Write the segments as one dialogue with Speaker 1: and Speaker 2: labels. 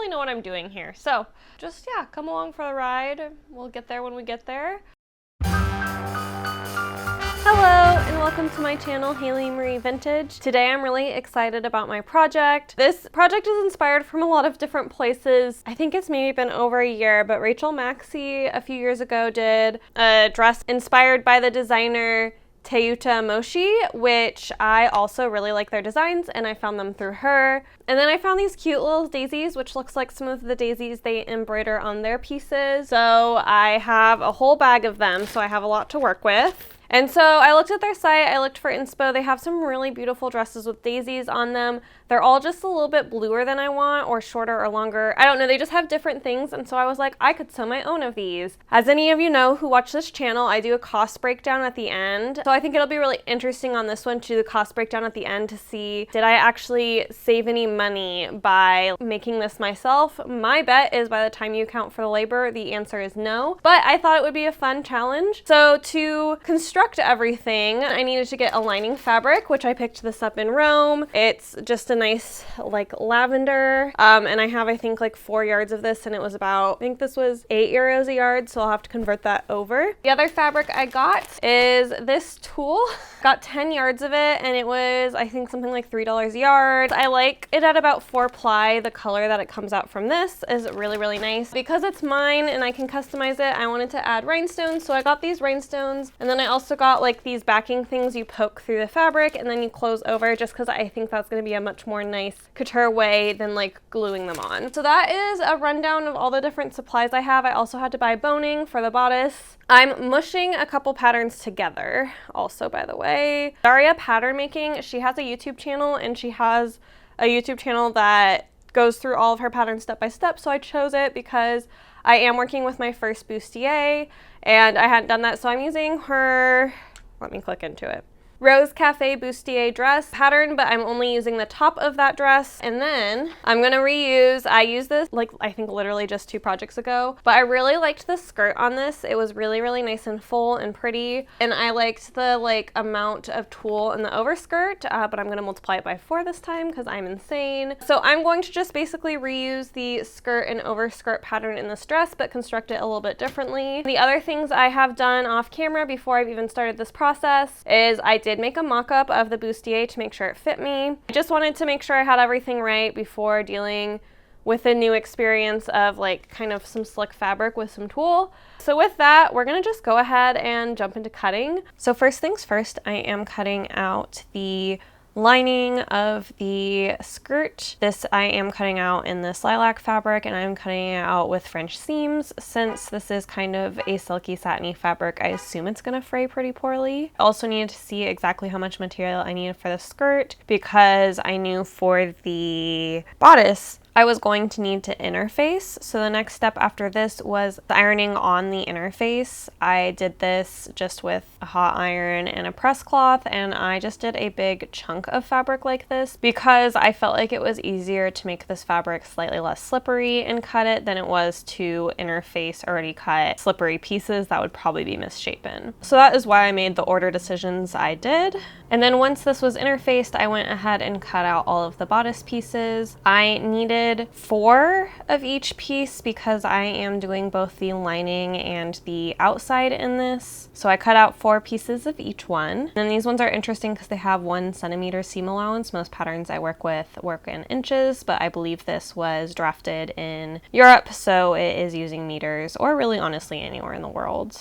Speaker 1: really know what I'm doing here. So just, yeah, come along for the ride. We'll get there when we get there. Hello and welcome to my channel, Haylee Marie Vintage. Today I'm really excited about my project. This project is inspired from a lot of different places. I think it's maybe been over a year, but Rachel Maxey a few years ago did a dress inspired by the designer Teuta Matoshi, which I also really like their designs, and I found them through her. And then I found these cute little daisies, which looks like some of the daisies they embroider on their pieces. So I have a whole bag of them, so I have a lot to work with. And so I looked at their site, I looked for inspo. They have some really beautiful dresses with daisies on them. They're all just a little bit bluer than I want, or shorter or longer. I don't know, they just have different things. And so I was like, I could sew my own of these. As any of you know who watch this channel, I do a cost breakdown at the end. So I think it'll be really interesting on this one to do the cost breakdown at the end to see, did I actually save any money by making this myself? My bet is by the time you account for the labor, the answer is no. But I thought it would be a fun challenge. So to construct everything, I needed to get a lining fabric, which I picked this up in Rome. It's just a nice like lavender, and I have I think like 4 yards of this, and it was about, I think this was €8 a yard, so I'll have to convert that over. The other fabric I got is this tulle. Got 10 yards of it, and it was I think something like $3 a yard. I like it at about 4 ply. The color that it comes out from this is really nice. Because it's mine and I can customize it, I wanted to add rhinestones, so I got these rhinestones, and then I also got like these backing things you poke through the fabric and then you close over, just because I think that's going to be a much more nice couture way than like gluing them on. So that is a rundown of all the different supplies I have. I also had to buy boning for the bodice. I'm mushing a couple patterns together also, by the way. Daria Pattern Making, she has a YouTube channel, and she has a YouTube channel that goes through all of her patterns step by step, so I chose it because I am working with my first bustier and I hadn't done that, so I'm using her, let me click into it, Rose Cafe bustier dress pattern, but I'm only using the top of that dress. And then I'm gonna reuse, I used this like I think literally just 2 projects ago, but I really liked the skirt on this. It was really nice and full and pretty, and I liked the like amount of tulle in the overskirt, but I'm gonna multiply it by 4 this time because I'm insane. So I'm going to just basically reuse the skirt and overskirt pattern in this dress, but construct it a little bit differently. The other things I have done off camera before I've even started this process is I did make a mock-up of the bustier to make sure it fit me. I just wanted to make sure I had everything right before dealing with a new experience of like kind of some slick fabric with some tulle. So with that, we're gonna just go ahead and jump into cutting. So first things first, I am cutting out the lining of the skirt. This I am cutting out in this lilac fabric, and I'm cutting it out with French seams. Since this is kind of a silky satiny fabric, I assume it's gonna fray pretty poorly. I also needed to see exactly how much material I needed for the skirt, because I knew for the bodice I was going to need to interface. So the next step after this was the ironing on the interface. I did this just with a hot iron and a press cloth, and I just did a big chunk of fabric like this because I felt like it was easier to make this fabric slightly less slippery and cut it than it was to interface already cut slippery pieces that would probably be misshapen. So that is why I made the order decisions I did. And then once this was interfaced, I went ahead and cut out all of the bodice pieces. I needed 4 of each piece because I am doing both the lining and the outside in this. So I cut out 4 pieces of each one. And these ones are interesting because they have 1 centimeter seam allowance. Most patterns I work with work in inches, but I believe this was drafted in Europe, so it is using meters, or really honestly anywhere in the world.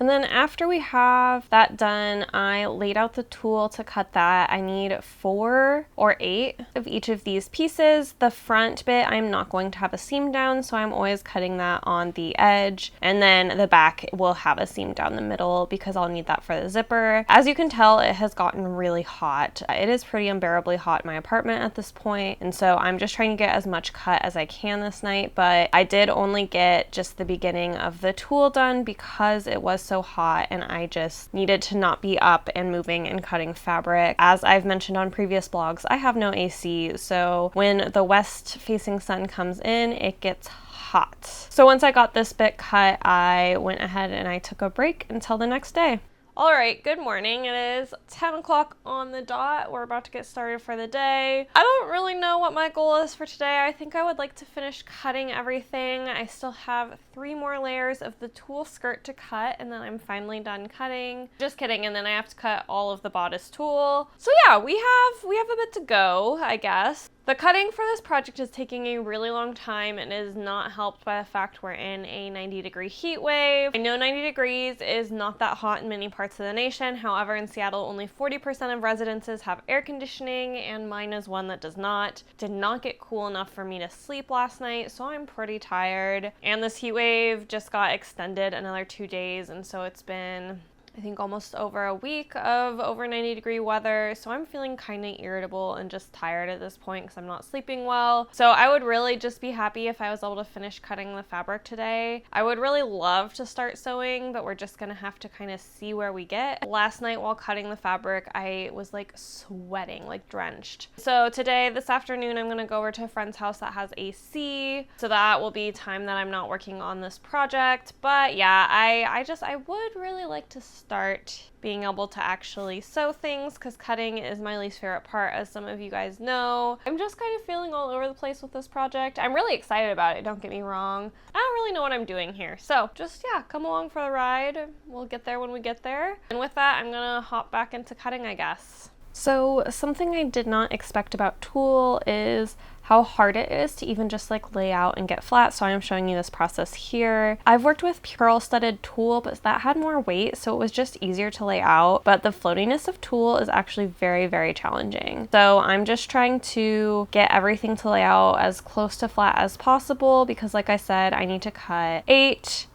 Speaker 1: And then after we have that done, I laid out the tool to cut that. I need 4 or 8 of each of these pieces. The front bit, I'm not going to have a seam down, so I'm always cutting that on the edge. And then the back will have a seam down the middle because I'll need that for the zipper. As you can tell, it has gotten really hot. It is pretty unbearably hot in my apartment at this point, and so I'm just trying to get as much cut as I can this night, but I did only get just the beginning of the tool done because it was so hot and I just needed to not be up and moving and cutting fabric. As I've mentioned on previous blogs, I have no AC, so when the west facing sun comes in, it gets hot. So once I got this bit cut, I went ahead and I took a break until the next day. All right, good morning. It is 10 o'clock on the dot. We're about to get started for the day. I don't really know what my goal is for today. I think I would like to finish cutting everything. I still have 3 more layers of the tulle skirt to cut, and then I'm finally done cutting. Just kidding, and then I have to cut all of the bodice tulle. So yeah, we have a bit to go, I guess. The cutting for this project is taking a really long time and is not helped by the fact we're in a 90-degree heat wave. I know 90 degrees is not that hot in many parts of the nation. However, in Seattle, only 40% of residences have air conditioning, and mine is one that does not. Did not get cool enough for me to sleep last night, so I'm pretty tired. And this heat wave just got extended another 2 days, and so it's been, I think, almost over a week of over 90-degree weather, so I'm feeling kind of irritable and just tired at this point because I'm not sleeping well. So I would really just be happy if I was able to finish cutting the fabric today. I would really love to start sewing, but we're just gonna have to kind of see where we get. Last night while cutting the fabric, I was like sweating, like drenched. So today, this afternoon, I'm gonna go over to a friend's house that has AC, so that will be time that I'm not working on this project. But yeah, I would really like to start being able to actually sew things because cutting is my least favorite part, as some of you guys know. I'm just kind of feeling all over the place with this project. I'm really excited about it, don't get me wrong. I don't really know what I'm doing here. So just, yeah, come along for the ride. We'll get there when we get there. And with that, I'm gonna hop back into cutting, I guess. So something I did not expect about tulle is how hard it is to even just like lay out and get flat. So I'm showing you this process here. I've worked with pearl studded tulle, but that had more weight, so it was just easier to lay out. But the floatiness of tulle is actually very, very challenging. So I'm just trying to get everything to lay out as close to flat as possible because, like I said, I need to cut 8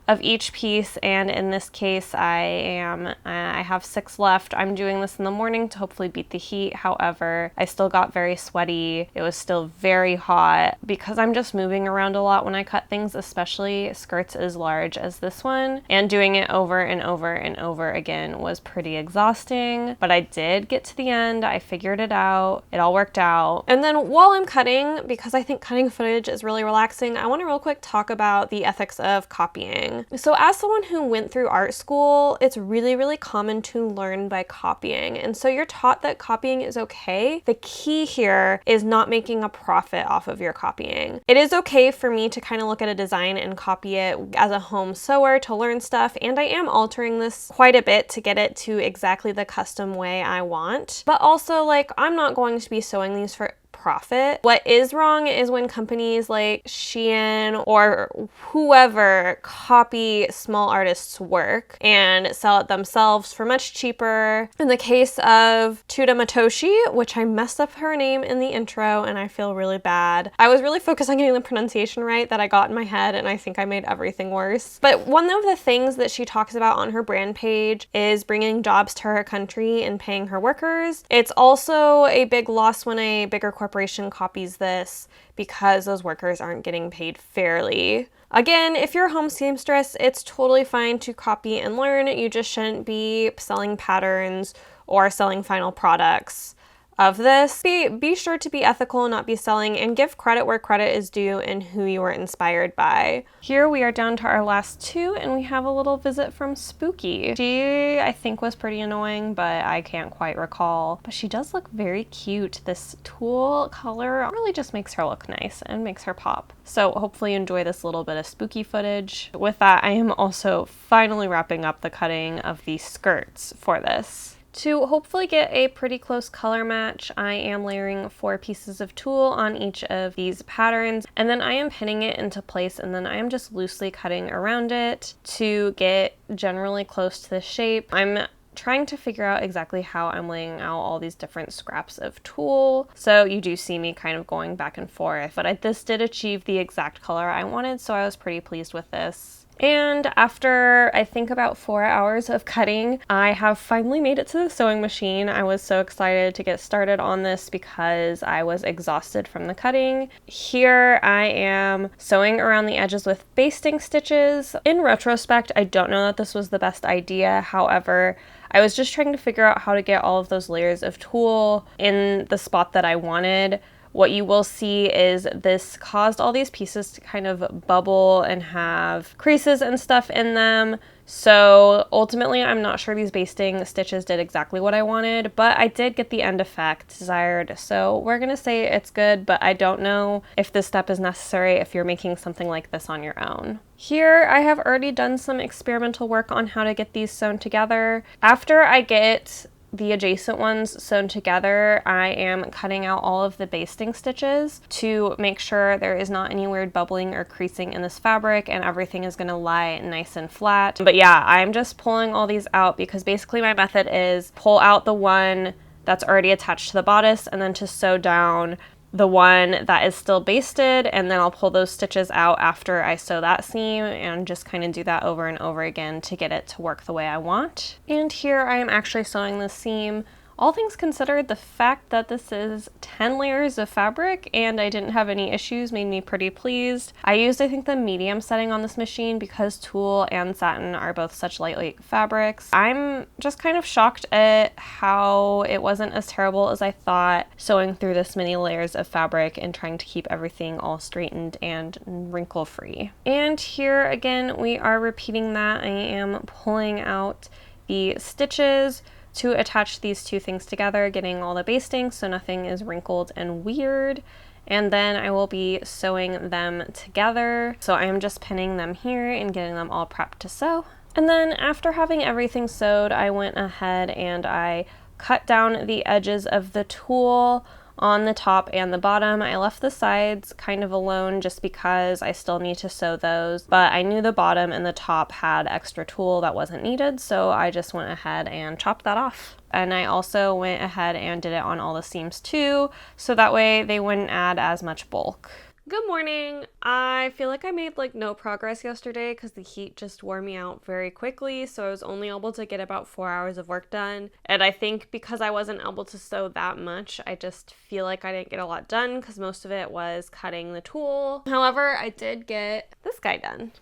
Speaker 1: of each piece, and in this case I have 6 left. I'm doing this in the morning to hopefully beat the heat. However, I still got very sweaty. It was still very hot because I'm just moving around a lot when I cut things, especially skirts as large as this one, and doing it over and over and over again was pretty exhausting. But I did get to the end. I figured it out. It all worked out. And then while I'm cutting, because I think cutting footage is really relaxing, I want to real quick talk about the ethics of copying. So as someone who went through art school, it's really, really common to learn by copying. And so you're taught that copying is okay. The key here is not making a profit off of your copying. It is okay for me to kind of look at a design and copy it as a home sewer to learn stuff. And I am altering this quite a bit to get it to exactly the custom way I want. But also, like, I'm not going to be sewing these for profit. What is wrong is when companies like Shein or whoever copy small artists' work and sell it themselves for much cheaper. In the case of Teuta Matoshi, which I messed up her name in the intro and I feel really bad. I was really focused on getting the pronunciation right that I got in my head, and I think I made everything worse. But one of the things that she talks about on her brand page is bringing jobs to her country and paying her workers. It's also a big loss when a bigger corporation copies this because those workers aren't getting paid fairly. Again, if you're a home seamstress, it's totally fine to copy and learn. You just shouldn't be selling patterns or selling final products of this. Be sure to be ethical and not be selling, and give credit where credit is due and who you were inspired by. Here we are down to our last 2, and we have a little visit from Spooky. She, I think, was pretty annoying, but I can't quite recall. But she does look very cute. This tulle color really just makes her look nice and makes her pop. So hopefully you enjoy this little bit of spooky footage. With that, I am also finally wrapping up the cutting of the skirts for this. To hopefully get a pretty close color match, I am layering 4 pieces of tulle on each of these patterns, and then I am pinning it into place, and then I am just loosely cutting around it to get generally close to the shape. I'm trying to figure out exactly how I'm laying out all these different scraps of tulle, so you do see me kind of going back and forth, but this did achieve the exact color I wanted, so I was pretty pleased with this. And after, I think, about 4 hours of cutting, I have finally made it to the sewing machine. I was so excited to get started on this because I was exhausted from the cutting. Here I am sewing around the edges with basting stitches. In retrospect, I don't know that this was the best idea. However, I was just trying to figure out how to get all of those layers of tulle in the spot that I wanted what you will see is this caused all these pieces to kind of bubble and have creases and stuff in them. So ultimately, I'm not sure these basting stitches did exactly what I wanted, but I did get the end effect desired. So we're gonna say it's good, but I don't know if this step is necessary if you're making something like this on your own. Here, I have already done some experimental work on how to get these sewn together. After I get the adjacent ones sewn together, I am cutting out all of the basting stitches to make sure there is not any weird bubbling or creasing in this fabric and everything is gonna lie nice and flat. But yeah, I'm just pulling all these out because basically my method is pull out the one that's already attached to the bodice and then to sew down the one that is still basted, and then I'll pull those stitches out after I sew that seam and just kind of do that over and over again to get it to work the way I want. And here I am actually sewing this seam. All things considered, the fact that this is 10 layers of fabric and I didn't have any issues made me pretty pleased. I used, I think, the medium setting on this machine because tulle and satin are both such lightweight fabrics. I'm just kind of shocked at how it wasn't as terrible as I thought sewing through this many layers of fabric and trying to keep everything all straightened and wrinkle free. And here again, we are repeating that. I am pulling out the stitches to attach these two things together, getting all the basting so nothing is wrinkled and weird. And then I will be sewing them together. So I'm just pinning them here and getting them all prepped to sew. And then after having everything sewed, I went ahead and I cut down the edges of the tulle on the top and the bottom. I left the sides kind of alone just because I still need to sew those, but I knew the bottom and the top had extra tulle that wasn't needed, so I just went ahead and chopped that off. And I also went ahead and did it on all the seams too, so that way they wouldn't add as much bulk. Good morning. I feel like I made like no progress yesterday because the heat just wore me out very quickly, so I was only able to get about 4 hours of work done. And I think because I wasn't able to sew that much, I just feel like I didn't get a lot done because most of it was cutting the tulle. However, I did get this guy done.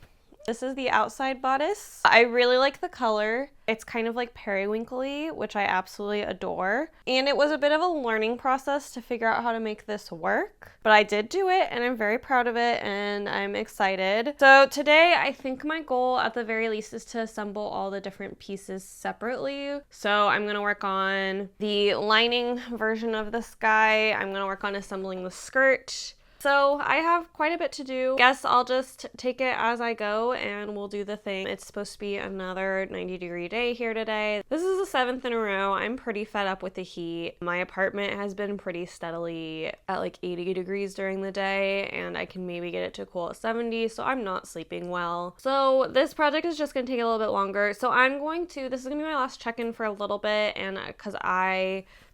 Speaker 1: This is the outside bodice. I really like the color. It's kind of like periwinkly, which I absolutely adore. And it was a bit of a learning process to figure out how to make this work, but I did do it and I'm very proud of it and I'm excited. So today I think my goal at the very least is to assemble all the different pieces separately. So I'm gonna work on the lining version of this guy. I'm gonna work on assembling the skirt. So I have quite a bit to do. Guess I'll just take it as I go and we'll do the thing. It's supposed to be another 90-degree day here today. This is the 7th in a row. I'm pretty fed up with the heat. My apartment has been pretty steadily at like 80 degrees during the day and I can maybe get it to cool at 70, so I'm not sleeping well. So this project is just gonna take a little bit longer. So this is gonna be my last check-in for a little bit, and because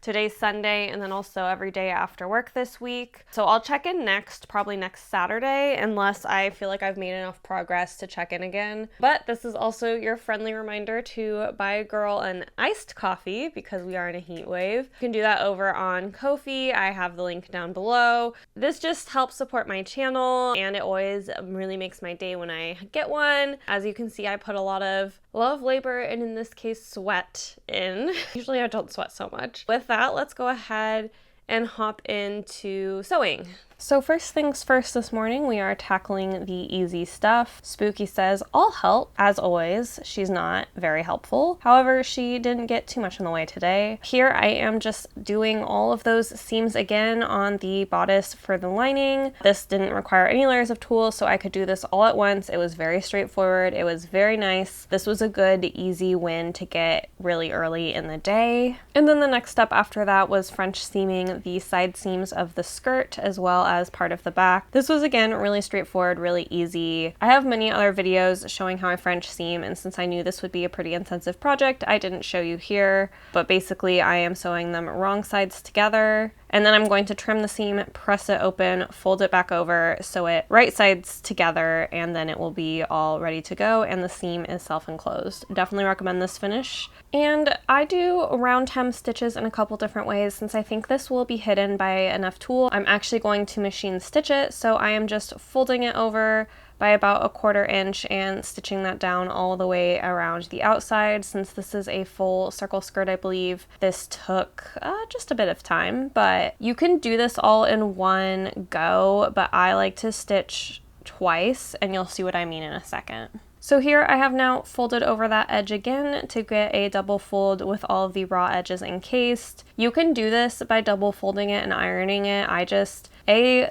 Speaker 1: today's Sunday and then also every day after work this week. So I'll check in probably next Saturday, unless I feel like I've made enough progress to check in again. But this is also your friendly reminder to buy a girl an iced coffee because we are in a heat wave. You can do that over on Ko-fi. I have the link down below. This just helps support my channel and it always really makes my day when I get one. As you can see, I put a lot of labor and in this case sweat in. Usually I don't sweat so much. With that, let's go ahead and hop into sewing. So first things first this morning, we are tackling the easy stuff. Spooky says, I'll help. As always, she's not very helpful. However, she didn't get too much in the way today. Here I am just doing all of those seams again on the bodice for the lining. This didn't require any layers of tulle, so I could do this all at once. It was very straightforward. It was very nice. This was a good, easy win to get really early in the day. And then the next step after that was French seaming the side seams of the skirt as well as part of the back. This was again really straightforward, really easy. I have many other videos showing how I French seam, and since I knew this would be a pretty intensive project, I didn't show you here, but basically I am sewing them wrong sides together. And then I'm going to trim the seam, press it open, fold it back over, sew it right sides together, and then it will be all ready to go, and the seam is self-enclosed. Definitely recommend this finish. And I do round hem stitches in a couple different ways. Since I think this will be hidden by enough tulle, I'm actually going to machine stitch it, so I am just folding it over, by about 1/4 inch and stitching that down all the way around the outside. Since this is a full circle skirt, I believe this took just a bit of time, but you can do this all in one go, but I like to stitch twice, and you'll see what I mean in a second. So here I have now folded over that edge again to get a double fold with all of the raw edges encased. You can do this by double folding it and ironing it.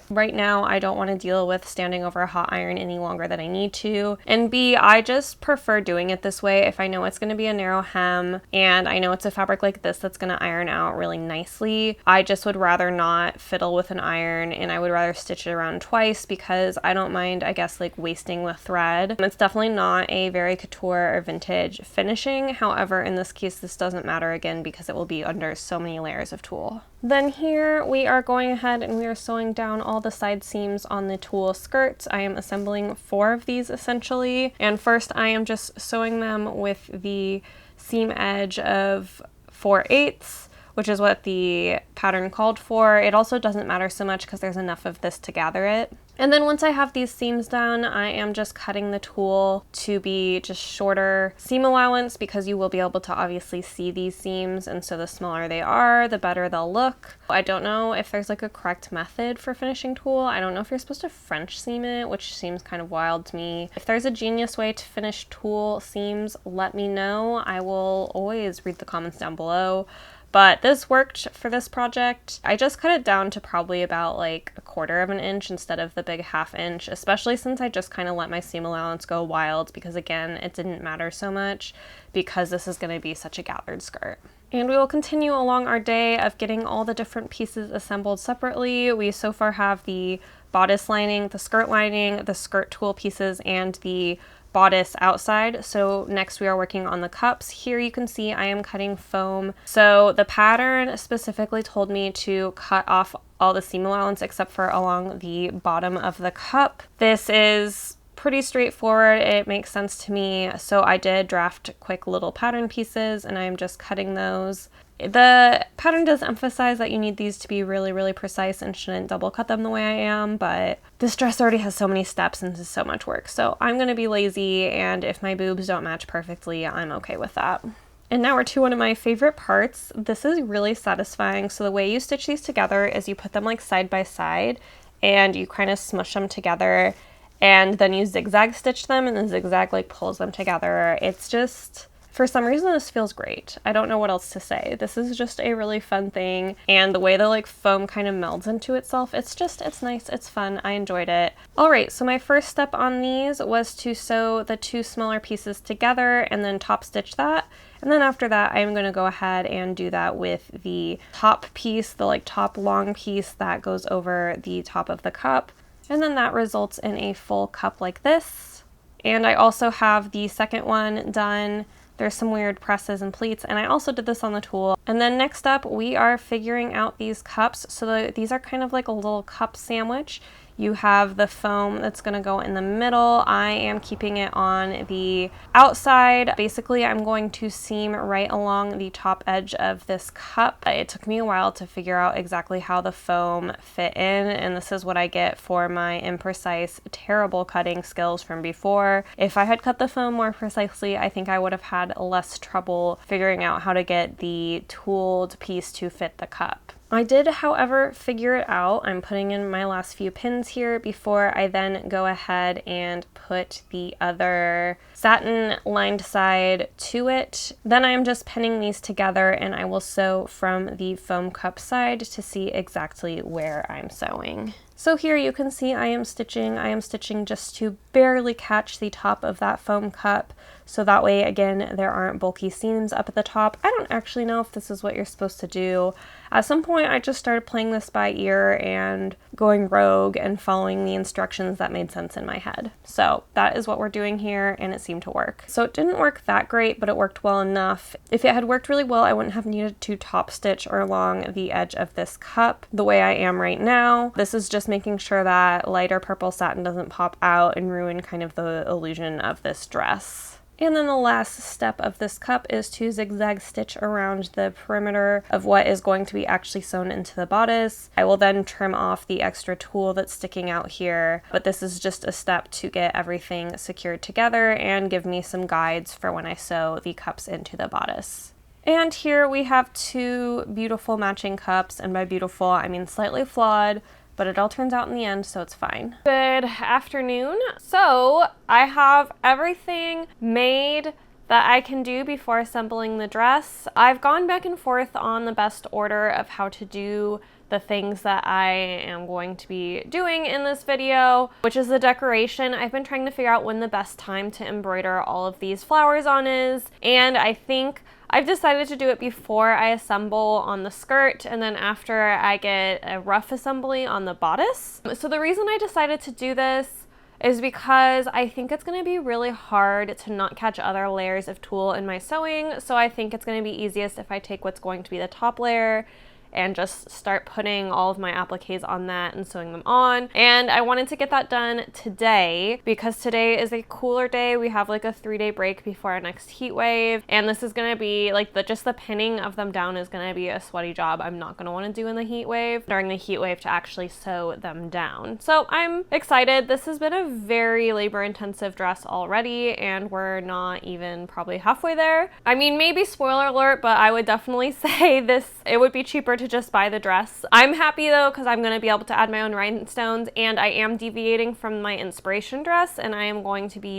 Speaker 1: Right now I don't want to deal with standing over a hot iron any longer than I need to. And B, I just prefer doing it this way if I know it's going to be a narrow hem and I know it's a fabric like this that's going to iron out really nicely. I just would rather not fiddle with an iron, and I would rather stitch it around twice because I don't mind, I guess, like wasting the thread. It's definitely not a very couture or vintage finishing. However, in this case, this doesn't matter again because it will be under so many layers of tulle. Then here we are going ahead and we are sewing down all the side seams on the tulle skirts. I am assembling 4 of these essentially. And first I am just sewing them with the seam edge of 4/8, which is what the pattern called for. It also doesn't matter so much because there's enough of this to gather it. And then once I have these seams done, I am just cutting the tulle to be just shorter seam allowance because you will be able to obviously see these seams, and so the smaller they are, the better they'll look. I don't know if there's like a correct method for finishing tulle. I don't know if you're supposed to French seam it, which seems kind of wild to me. If there's a genius way to finish tulle seams, let me know. I will always read the comments down below. But this worked for this project. I just cut it down to probably about like 1/4 inch instead of the big 1/2 inch, especially since I just kind of let my seam allowance go wild because again, it didn't matter so much because this is going to be such a gathered skirt. And we will continue along our day of getting all the different pieces assembled separately. We so far have the bodice lining, the skirt tulle pieces, and the bodice outside. So next we are working on the cups. Here you can see I am cutting foam. So the pattern specifically told me to cut off all the seam allowance except for along the bottom of the cup. This is pretty straightforward. It makes sense to me. So I did draft quick little pattern pieces and I'm just cutting those. The pattern does emphasize that you need these to be really, really precise and shouldn't double cut them the way I am, but this dress already has so many steps and is so much work. So I'm going to be lazy, and if my boobs don't match perfectly, I'm okay with that. And now we're to one of my favorite parts. This is really satisfying. So the way you stitch these together is you put them like side by side and you kind of smush them together, and then you zigzag stitch them, and the zigzag like pulls them together. It's just, for some reason, this feels great. I don't know what else to say. This is just a really fun thing, and the way the like foam kind of melds into itself, it's nice, it's fun, I enjoyed it. Alright, so my first step on these was to sew the 2 smaller pieces together and then top stitch that. And then after that, I'm going to go ahead and do that with the top piece, the like top long piece that goes over the top of the cup. And then that results in a full cup like this. And I also have the second one done. There's some weird presses and pleats, and I also did this on the tulle. And then next up, we are figuring out these cups. So these are kind of like a little cup sandwich. You have the foam that's going to go in the middle. I am keeping it on the outside. Basically, I'm going to seam right along the top edge of this cup. It took me a while to figure out exactly how the foam fit in, and this is what I get for my imprecise, terrible cutting skills from before. If I had cut the foam more precisely, I think I would have had less trouble figuring out how to get the tooled piece to fit the cup. I did, however, figure it out. I'm putting in my last few pins here before I then go ahead and put the other satin lined side to it. Then I'm just pinning these together, and I will sew from the foam cup side to see exactly where I'm sewing. So here you can see I am stitching just to barely catch the top of that foam cup. So that way, again, there aren't bulky seams up at the top. I don't actually know if this is what you're supposed to do. At some point, I just started playing this by ear and going rogue and following the instructions that made sense in my head. So that is what we're doing here, and it seemed to work. So it didn't work that great, but it worked well enough. If it had worked really well, I wouldn't have needed to top stitch or along the edge of this cup the way I am right now. This is just making sure that lighter purple satin doesn't pop out and ruin kind of the illusion of this dress. And then the last step of this cup is to zigzag stitch around the perimeter of what is going to be actually sewn into the bodice. I will then trim off the extra tulle that's sticking out here, but this is just a step to get everything secured together and give me some guides for when I sew the cups into the bodice. And here we have two beautiful matching cups, and by beautiful I mean slightly flawed, but it all turns out in the end, so it's fine. Good afternoon. So I have everything made that I can do before assembling the dress. I've gone back and forth on the best order of how to do the things that I am going to be doing in this video, which is the decoration. I've been trying to figure out when the best time to embroider all of these flowers on is, and I think I've decided to do it before I assemble on the skirt and then after I get a rough assembly on the bodice. So the reason I decided to do this is because I think it's going to be really hard to not catch other layers of tulle in my sewing. So I think it's going to be easiest if I take what's going to be the top layer and just start putting all of my appliques on that and sewing them on. And I wanted to get that done today because today is a cooler day. We have like a 3-day break before our next heat wave, and this is gonna be like just the pinning of them down is gonna be a sweaty job I'm not gonna want to do in the heat wave, during the heat wave, to actually sew them down. So I'm excited. This has been a very labor intensive dress already, and we're not even probably halfway there. I mean, maybe spoiler alert, but I would definitely say it would be cheaper to just buy the dress. I'm happy though because I'm going to be able to add my own rhinestones, and I am deviating from my inspiration dress, and I am going to be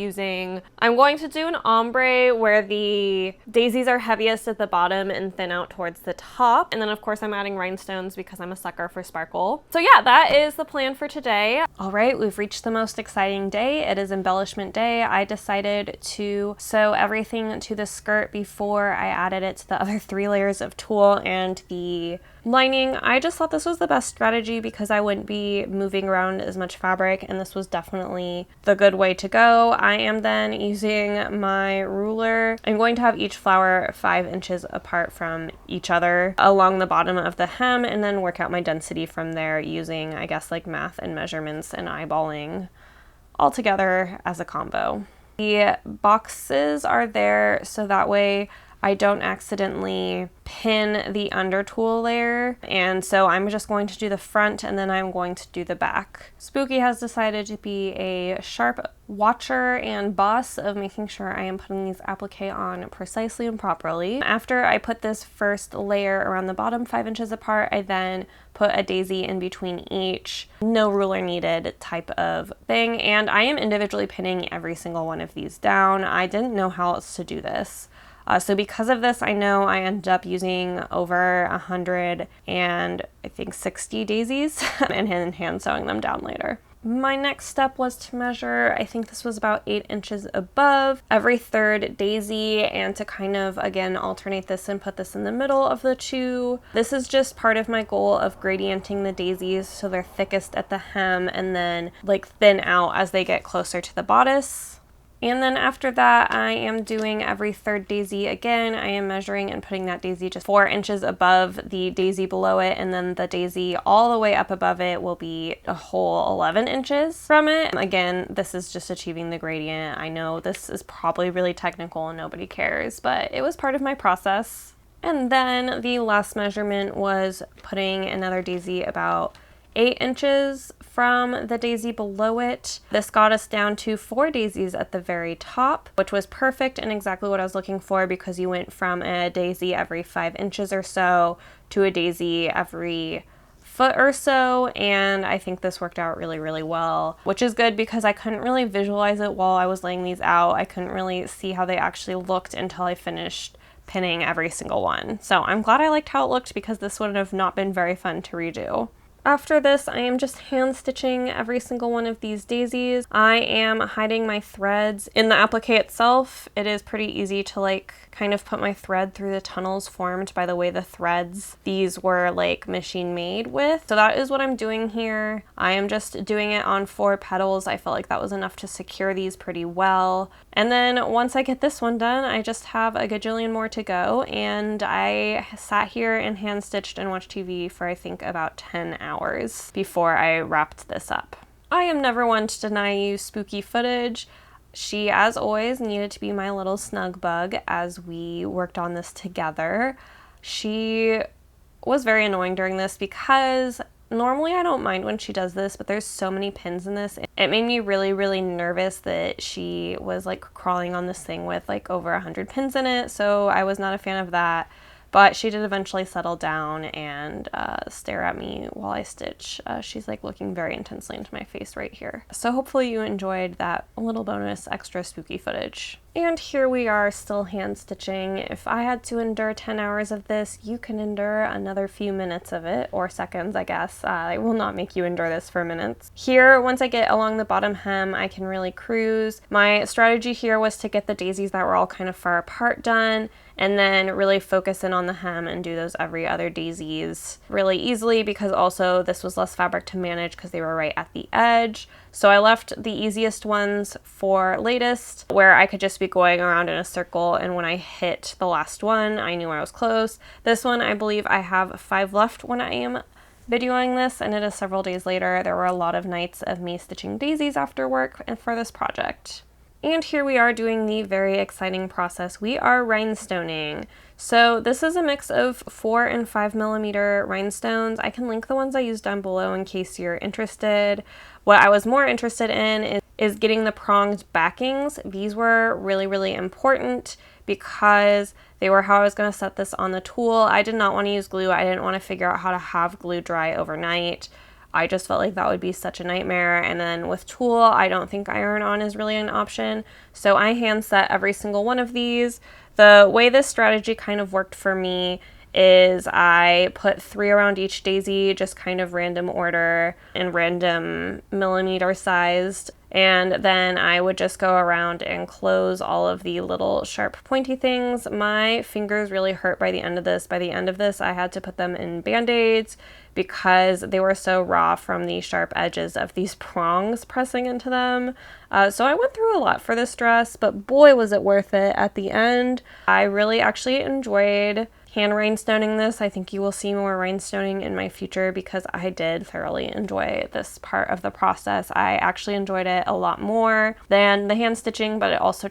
Speaker 1: I'm going to do an ombre where the daisies are heaviest at the bottom and thin out towards the top, and then of course I'm adding rhinestones because I'm a sucker for sparkle. So yeah, that is the plan for today. All right, we've reached the most exciting day. It is embellishment day. I decided to sew everything to the skirt before I added it to the other 3 layers of tulle and the lining. I just thought this was the best strategy because I wouldn't be moving around as much fabric, and this was definitely the good way to go. I am then using my ruler. I'm going to have each flower 5 inches apart from each other along the bottom of the hem, and then work out my density from there using, I guess, like math and measurements and eyeballing all together as a combo. The boxes are there so that way I don't accidentally pin the under tulle layer, and so I'm just going to do the front and then I'm going to do the back. Spooky has decided to be a sharp watcher and boss of making sure I am putting these appliques on precisely and properly. After I put this first layer around the bottom 5 inches apart, I then put a daisy in between each, no ruler needed type of thing, and I am individually pinning every single one of these down. I didn't know how else to do this. So because of this, I know I ended up using over 100 and I think 60 daisies and hand sewing them down later. My next step was to measure, I think this was about 8 inches above every 3rd daisy, and to kind of, again, alternate this and put this in the middle of the 2. This is just part of my goal of gradienting the daisies so they're thickest at the hem and then like thin out as they get closer to the bodice. And then after that, I am doing every 3rd daisy again. I am measuring and putting that daisy just 4 inches above the daisy below it, and then the daisy all the way up above it will be a whole 11 inches from it. Again, this is just achieving the gradient. I know this is probably really technical and nobody cares, but it was part of my process. And then the last measurement was putting another daisy about 8 inches from the daisy below it. This got us down to 4 daisies at the very top, which was perfect and exactly what I was looking for, because you went from a daisy every 5 inches or so to a daisy every foot or so, and I think this worked out really, really well, which is good because I couldn't really visualize it while I was laying these out. I couldn't really see how they actually looked until I finished pinning every single one. So I'm glad I liked how it looked because this would have not been very fun to redo. After this, I am just hand stitching every single one of these daisies. I am hiding my threads in the applique itself. It is pretty easy to like kind of put my thread through the tunnels formed by the way the threads these were like machine made with. So that is what I'm doing here. I am just doing it on 4 petals. I felt like that was enough to secure these pretty well. And then once I get this one done, I just have a gajillion more to go, and I sat here and hand stitched and watched TV for I think about 10 hours before I wrapped this up. I am never one to deny you spooky footage. She, as always, needed to be my little snug bug as we worked on this together. She was very annoying during this because normally I don't mind when she does this, but there's so many pins in this. It made me really, really nervous that she was like crawling on this thing with like over 100 pins in it, so I was not a fan of that. But she did eventually settle down and stare at me while I stitch. She's like looking very intensely into my face right here. So hopefully you enjoyed that little bonus extra spooky footage. And here we are still hand stitching. If I had to endure 10 hours of this, you can endure another few minutes of it, or seconds, I guess. I will not make you endure this for minutes. Here, once I get along the bottom hem, I can really cruise. My strategy here was to get the daisies that were all kind of far apart done, and then really focus in on the hem and do those every other daisies really easily, because also this was less fabric to manage because they were right at the edge. So I left the easiest ones for latest, where I could just be going around in a circle, and when I hit the last one, I knew I was close. This one, I believe I have 5 left when I am videoing this, and it is several days later. There were a lot of nights of me stitching daisies after work and for this project. And here we are doing the very exciting process. We are rhinestoning. So this is a mix of 4 and 5 millimeter rhinestones. I can link the ones I used down below in case you're interested. What I was more interested in is getting the pronged backings. These were really, really important because they were how I was going to set this on the tool. I did not want to use glue. I didn't want to figure out how to have glue dry overnight. I just felt like that would be such a nightmare. And then with tulle, I don't think iron on is really an option. So I hand set every single one of these. The way this strategy kind of worked for me is I put 3 around each daisy, just kind of random order and random millimeter sized. And then I would just go around and close all of the little sharp pointy things. My fingers really hurt by the end of this. By the end of this, I had to put them in Band-Aids because they were so raw from the sharp edges of these prongs pressing into them. So I went through a lot for this dress, but boy was it worth it at the end. I really actually enjoyed hand rhinestoning this. I think you will see more rhinestoning in my future because I did thoroughly enjoy this part of the process. I actually enjoyed it a lot more than the hand stitching, but it also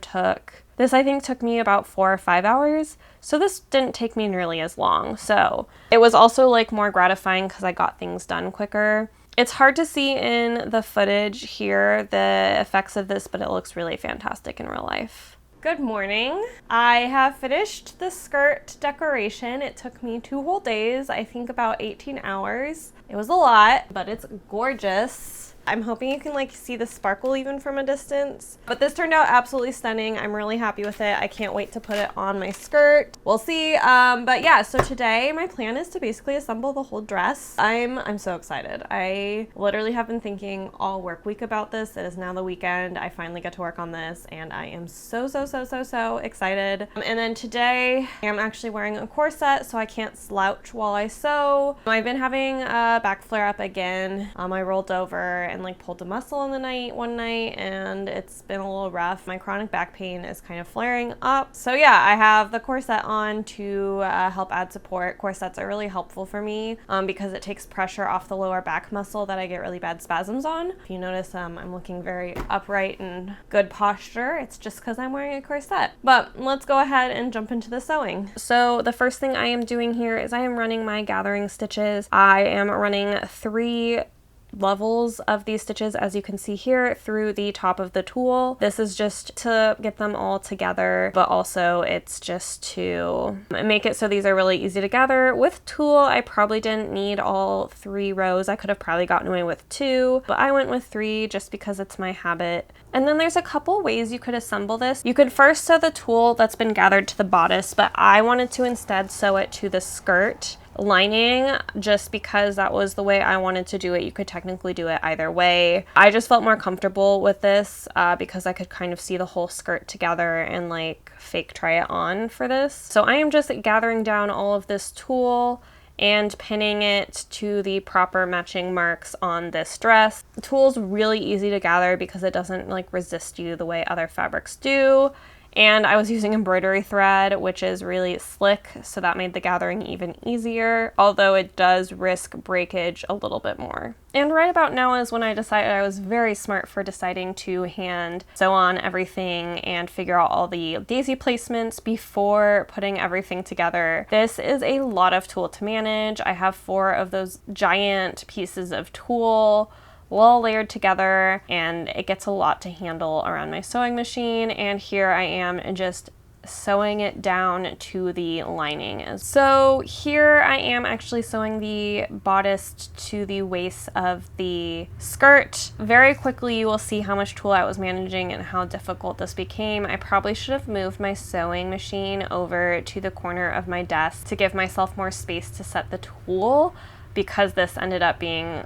Speaker 1: I think took me about 4 or 5 hours. So this didn't take me nearly as long. So it was also like more gratifying because I got things done quicker. It's hard to see in the footage here the effects of this, but it looks really fantastic in real life. Good morning. I have finished the skirt decoration. It took me 2 whole days, I think about 18 hours. It was a lot, but it's gorgeous. I'm hoping you can like see the sparkle even from a distance. But this turned out absolutely stunning. I'm really happy with it. I can't wait to put it on my skirt. We'll see. But yeah, so today my plan is to basically assemble the whole dress. I'm so excited. I literally have been thinking all work week about this. It is now the weekend. I finally get to work on this and I am so excited. And then today I'm actually wearing a corset so I can't slouch while I sew. I've been having a back flare up again. I rolled over and like pulled a muscle in the one night and it's been a little rough. My chronic back pain is kind of flaring up. So yeah, I have the corset on to help add support. Corsets are really helpful for me because it takes pressure off the lower back muscle that I get really bad spasms on. If you notice, I'm looking very upright and good posture. It's just because I'm wearing a corset. But let's go ahead and jump into the sewing. So the first thing I am doing here is I am running my gathering stitches. I am running 3 levels of these stitches, as you can see here, through the top of the tulle. This is just to get them all together, but also it's just to make it so these are really easy to gather. With tulle, I probably didn't need all 3 rows. I could have probably gotten away with 2, but I went with 3 just because it's my habit. And then there's a couple ways you could assemble this. You could first sew the tulle that's been gathered to the bodice, but I wanted to instead sew it to the skirt lining just because that was the way I wanted to do it. You could technically do it either way. I just felt more comfortable with this because I could kind of see the whole skirt together and like fake try it on for this. So I am just gathering down all of this tulle and pinning it to the proper matching marks on this dress. The tulle's really easy to gather because it doesn't like resist you the way other fabrics do. And I was using embroidery thread, which is really slick, so that made the gathering even easier, although it does risk breakage a little bit more. And right about now is when I decided I was very smart for deciding to hand sew on everything and figure out all the daisy placements before putting everything together. This is a lot of tulle to manage. I have 4 of those giant pieces of tulle all layered together, and it gets a lot to handle around my sewing machine. And here I am just sewing it down to the lining. So here I am actually sewing the bodice to the waist of the skirt. Very quickly you will see how much tulle I was managing and how difficult this became. I probably should have moved my sewing machine over to the corner of my desk to give myself more space to set the tulle, because this ended up being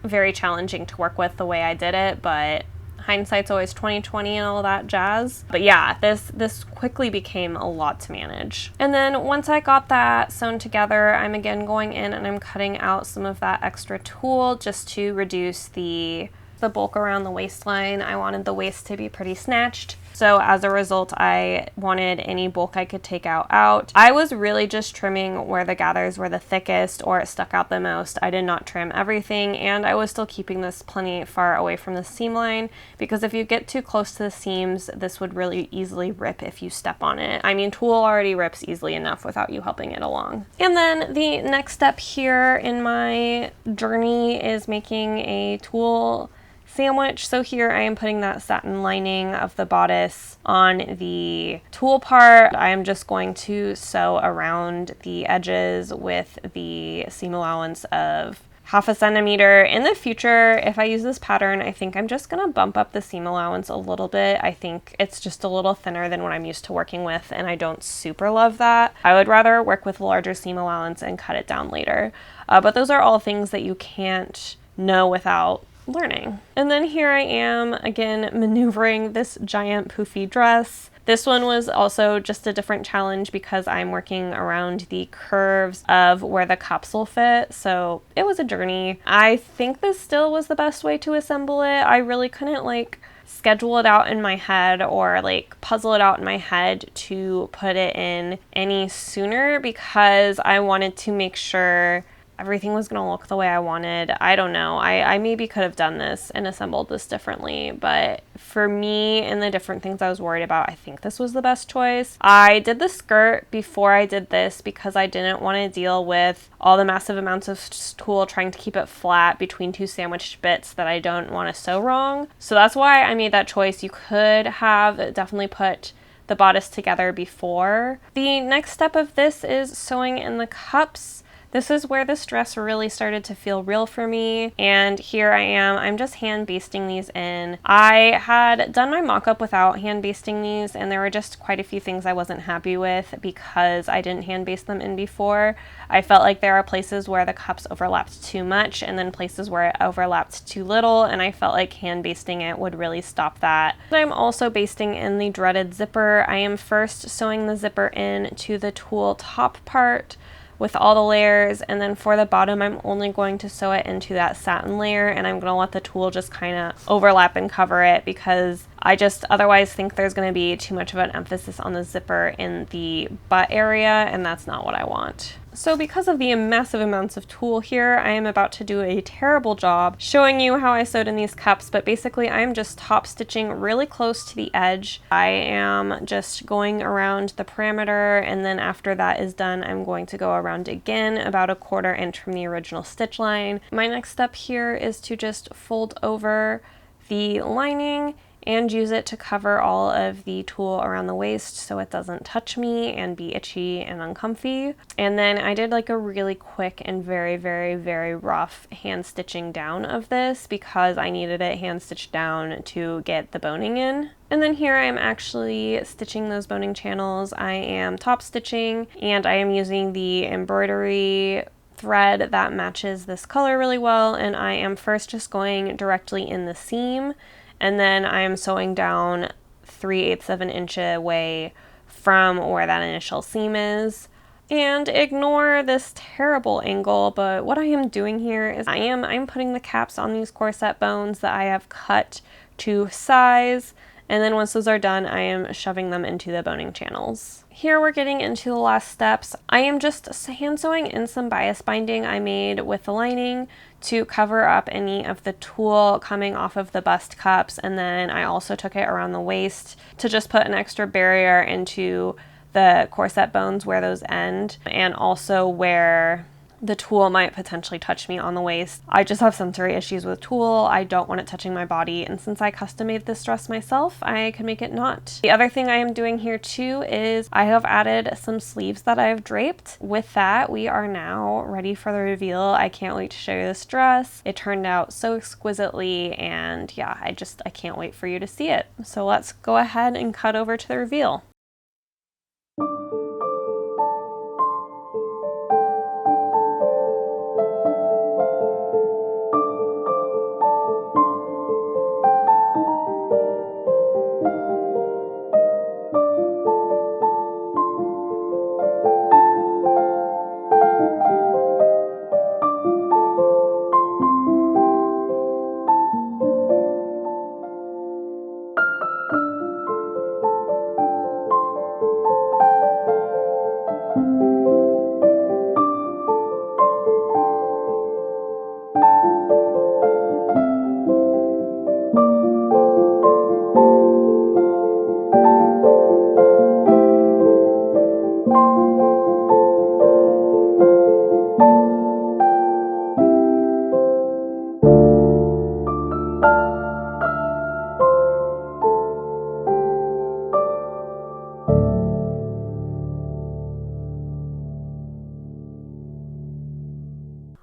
Speaker 1: very challenging to work with the way I did it, but hindsight's always 20/20 and all that jazz. But yeah, this quickly became a lot to manage. And then once I got that sewn together, I'm again going in and I'm cutting out some of that extra tulle just to reduce the bulk around the waistline. I wanted the waist to be pretty snatched, so as a result I wanted any bulk I could take out. I was really just trimming where the gathers were the thickest or it stuck out the most. I did not trim everything, and I was still keeping this plenty far away from the seam line, because if you get too close to the seams, this would really easily rip if you step on it. I mean, tulle already rips easily enough without you helping it along. And then the next step here in my journey is making a tulle sandwich. So here I am putting that satin lining of the bodice on the tulle part. I am just going to sew around the edges with the seam allowance of 1/2 centimeter. In the future, if I use this pattern, I think I'm just gonna bump up the seam allowance a little bit. I think it's just a little thinner than what I'm used to working with, and I don't super love that. I would rather work with a larger seam allowance and cut it down later. But those are all things that you can't know without learning. And then here I am again maneuvering this giant poofy dress. This one was also just a different challenge because I'm working around the curves of where the cups will fit, so it was a journey. I think this still was the best way to assemble it. I really couldn't schedule it out in my head or puzzle it out in my head to put it in any sooner, because I wanted to make sure everything was going to look the way I wanted. I don't know. I maybe could have done this and assembled this differently, but for me and the different things I was worried about, I think this was the best choice. I did the skirt before I did this because I didn't want to deal with all the massive amounts of tulle trying to keep it flat between 2 sandwiched bits that I don't want to sew wrong. So that's why I made that choice. You could have definitely put the bodice together before. The next step of this is sewing in the cups. This is where this dress really started to feel real for me, and here I am. I'm just hand basting these in. I had done my mock-up without hand basting these, and there were just quite a few things I wasn't happy with because I didn't hand baste them in before. I felt like there are places where the cups overlapped too much and then places where it overlapped too little, and I felt like hand basting it would really stop that. I'm also basting in the dreaded zipper. I am first sewing the zipper in to the tulle top part with all the layers, and then for the bottom I'm only going to sew it into that satin layer, and I'm going to let the tulle just kind of overlap and cover it, because I just otherwise think there's going to be too much of an emphasis on the zipper in the butt area, and that's not what I want. So because of the massive amounts of tulle here, I am about to do a terrible job showing you how I sewed in these cups, but basically I'm just top stitching really close to the edge. I am just going around the perimeter, and then after that is done, I'm going to go around again about 1/4 inch from the original stitch line. My next step here is to just fold over the lining and use it to cover all of the tulle around the waist so it doesn't touch me and be itchy and uncomfy. And then I did a really quick and very, very, very rough hand stitching down of this because I needed it hand stitched down to get the boning in. And then here I am actually stitching those boning channels. I am top stitching, and I am using the embroidery thread that matches this color really well, and I am first just going directly in the seam, and then I am sewing down 3/8 of an inch away from where that initial seam is. And ignore this terrible angle, but what I am doing here is I'm putting the caps on these corset bones that I have cut to size, And then once those are done, I am shoving them into the boning channels. Here we're getting into the last steps. I am just hand sewing in some bias binding I made with the lining to cover up any of the tulle coming off of the bust cups, and then I also took it around the waist to just put an extra barrier into the corset bones where those end, and also where the tulle might potentially touch me on the waist. I just have sensory issues with tulle. I don't want it touching my body, and since I custom made this dress myself, I can make it not. The other thing I am doing here too is I have added some sleeves that I have draped. With that, we are now ready for the reveal. I can't wait to show you this dress. It turned out so exquisitely, and yeah, I can't wait for you to see it. So let's go ahead and cut over to the reveal.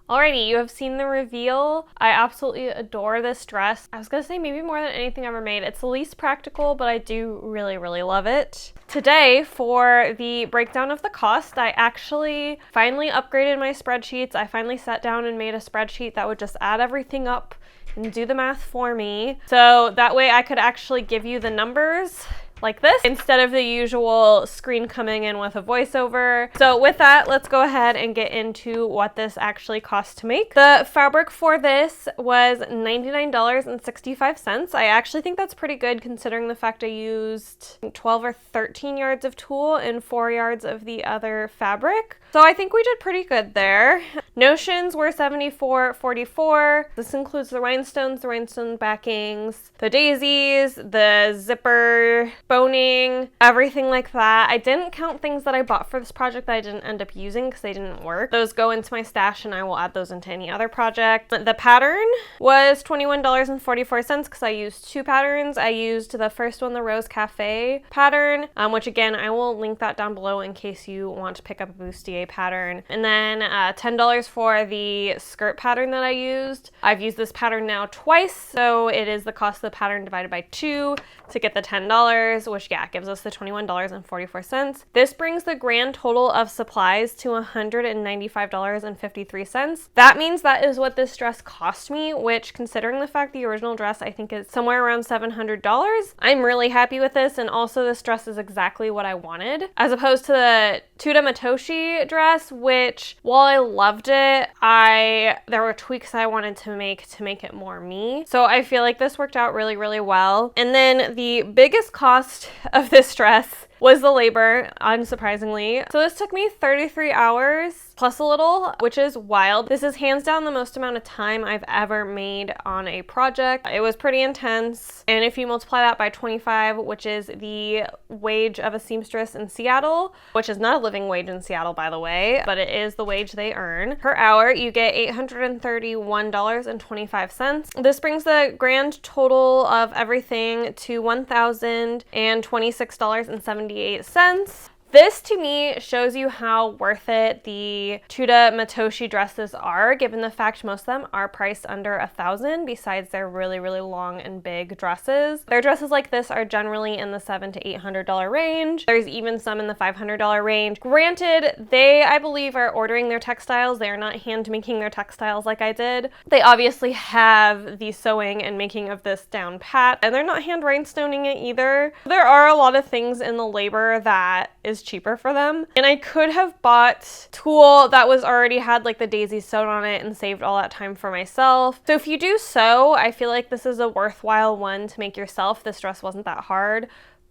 Speaker 1: Alrighty, you have seen the reveal. I absolutely adore this dress. I was gonna say maybe more than anything I ever made. It's the least practical, but I do really, really love it. Today, for the breakdown of the cost, I actually finally upgraded my spreadsheets. I finally sat down and made a spreadsheet that would just add everything up and do the math for me. So that way I could actually give you the numbers like this instead of the usual screen coming in with a voiceover. So with that, let's go ahead and get into what this actually costs to make. The fabric for this was $99.65. I actually think that's pretty good considering the fact I used 12 or 13 yards of tulle and 4 yards of the other fabric. So I think we did pretty good there. Notions were $74.44. This includes the rhinestone backings, the daisies, the zipper, boning, everything like that. I didn't count things that I bought for this project that I didn't end up using because they didn't work. Those go into my stash and I will add those into any other project. The pattern was $21.44 because I used 2 patterns. I used the first one, the Rose Cafe pattern, which again, I will link that down below in case you want to pick up a bustier pattern. And then $10 for the skirt pattern that I used. I've used this pattern now twice, so it is the cost of the pattern divided by 2 to get the $10, which yeah, gives us the $21.44. This brings the grand total of supplies to $195.53. That means that is what this dress cost me, which considering the fact the original dress I think is somewhere around $700, I'm really happy with this, and also this dress is exactly what I wanted, as opposed to the Teuta Matoshi dress, which while I loved it, there were tweaks I wanted to make it more me. So I feel like this worked out really, really well. And then the biggest cost of this dress was the labor, unsurprisingly. So this took me 33 hours plus a little, which is wild. This is hands down the most amount of time I've ever made on a project. It was pretty intense. And if you multiply that by 25, which is the wage of a seamstress in Seattle, which is not a living wage in Seattle, by the way, but it is the wage they earn. Per hour, you get $831.25. This brings the grand total of everything to $1,026.78. This to me shows you how worth it the Teuta Matoshi dresses are, given the fact most of them are priced under $1,000 besides their really, really long and big dresses. Their dresses like this are generally in the $700 to $800 range. There's even some in the $500 range. Granted, they, I believe, are ordering their textiles. They are not hand making their textiles like I did. They obviously have the sewing and making of this down pat, and they're not hand rhinestoning it either. There are a lot of things in the labor that is is cheaper for them. And I could have bought tulle that was already had like the daisies sewed on it and saved all that time for myself. So if you do sew, I feel like this is a worthwhile one to make yourself. This dress wasn't that hard.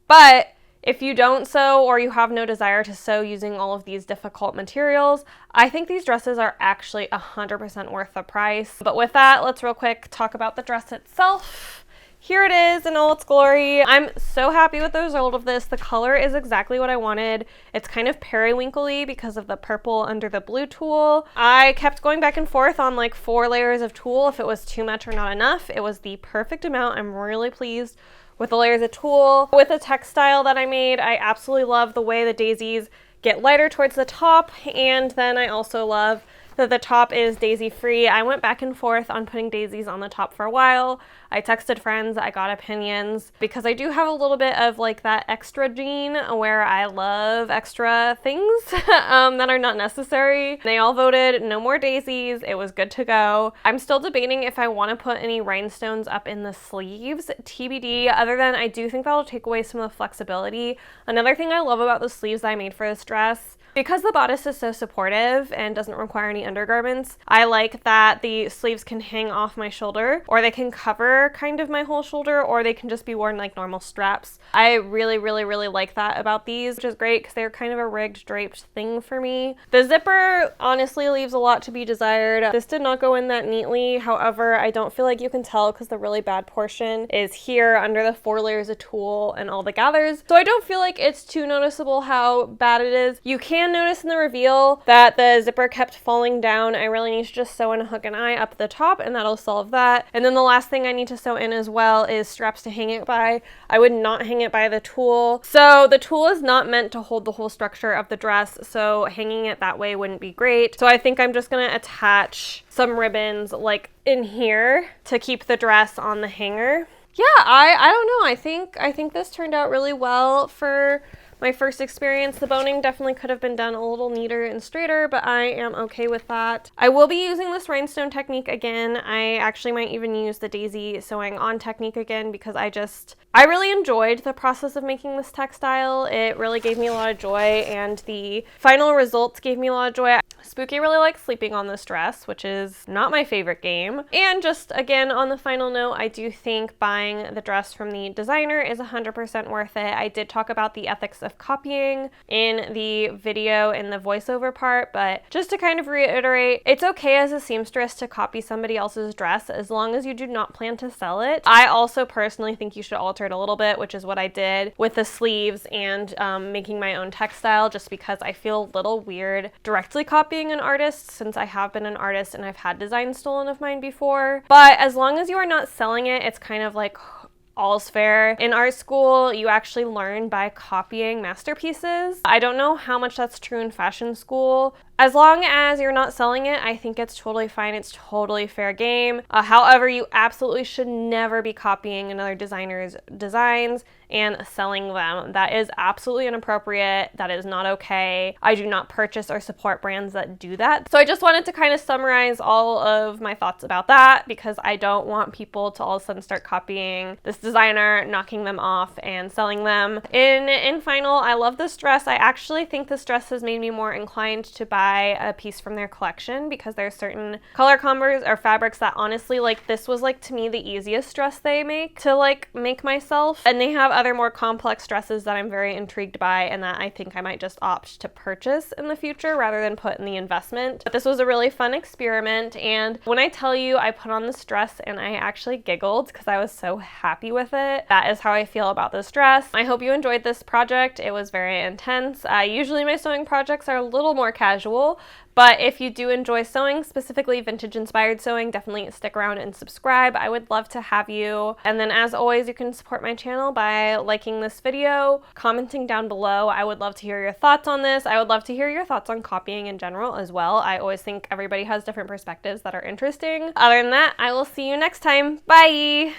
Speaker 1: But if you don't sew or you have no desire to sew using all of these difficult materials, I think these dresses are actually 100% worth the price. But with that, let's real quick talk about the dress itself. Here it is in all its glory. I'm so happy with the result of this. The color is exactly what I wanted. It's kind of periwinkly because of the purple under the blue tulle. I kept going back and forth on like 4 layers of tulle if it was too much or not enough. It was the perfect amount. I'm really pleased with the layers of tulle. With the textile that I made, I absolutely love the way the daisies get lighter towards the top, and then I also love that the top is daisy free. I went back and forth on putting daisies on the top for a while. I texted friends, I got opinions, because I do have a little bit of like that extra gene where I love extra things that are not necessary. They all voted no more daisies. It was good to go. I'm still debating if I want to put any rhinestones up in the sleeves, TBD, other than I do think that'll take away some of the flexibility. Another thing I love about the sleeves that I made for this dress, because the bodice is so supportive and doesn't require any undergarments, I like that the sleeves can hang off my shoulder, or they can cover kind of my whole shoulder, or they can just be worn like normal straps. I really like that about these, which is great because they're kind of a rigged draped thing for me. The zipper honestly leaves a lot to be desired. This did not go in that neatly. However, I don't feel like you can tell because the really bad portion is here under the 4 layers of tulle and all the gathers. So I don't feel like it's too noticeable how bad it is. You can notice in the reveal that the zipper kept falling down. I really need to just sew in a hook and eye up the top, and that'll solve that. And then the last thing I need to sew in as well is straps to hang it by. I would not hang it by the tulle. So the tulle is not meant to hold the whole structure of the dress, so hanging it that way wouldn't be great. So I think I'm just gonna attach some ribbons like in here to keep the dress on the hanger. Yeah, I don't know. I think this turned out really well for my first experience. The boning definitely could have been done a little neater and straighter, but I am okay with that. I will be using this rhinestone technique again. I actually might even use the daisy sewing on technique again because I really enjoyed the process of making this textile. It really gave me a lot of joy, and the final results gave me a lot of joy. Spooky really likes sleeping on this dress, which is not my favorite game. And just again, on the final note, I do think buying the dress from the designer is 100% worth it. I did talk about the ethics of copying in the video in the voiceover part, but just to kind of reiterate, it's okay as a seamstress to copy somebody else's dress as long as you do not plan to sell it. I also personally think you should alter it a little bit, which is what I did with the sleeves and making my own textile, just because I feel a little weird directly copying an artist, since I have been an artist and I've had designs stolen of mine before. But as long as you are not selling it, it's kind of like all's fair. In art school, you actually learn by copying masterpieces. I don't know how much that's true in fashion school. As long as you're not selling it, I think it's totally fine. It's totally fair game. However, you absolutely should never be copying another designer's designs and selling them. That is absolutely inappropriate. That is not okay. I do not purchase or support brands that do that. So I just wanted to kind of summarize all of my thoughts about that, because I don't want people to all of a sudden start copying this designer, knocking them off and selling them. In final, I love this dress. I actually think this dress has made me more inclined to buy a piece from their collection, because there's certain color combos or fabrics that honestly, like, this was like to me the easiest dress they make to like make myself, and they have other more complex dresses that I'm very intrigued by and that I think I might just opt to purchase in the future rather than put in the investment. But this was a really fun experiment, and when I tell you I put on this dress and I actually giggled because I was so happy with it, that is how I feel about this dress. I hope you enjoyed this project. It was very intense. Usually my sewing projects are a little more casual, but if you do enjoy sewing, specifically vintage inspired sewing, definitely stick around and subscribe. I would love to have you. And then as always, you can support my channel by liking this video, commenting down below. I would love to hear your thoughts on this. I would love to hear your thoughts on copying in general as well. I always think everybody has different perspectives that are interesting. Other than that, I will see you next time. Bye!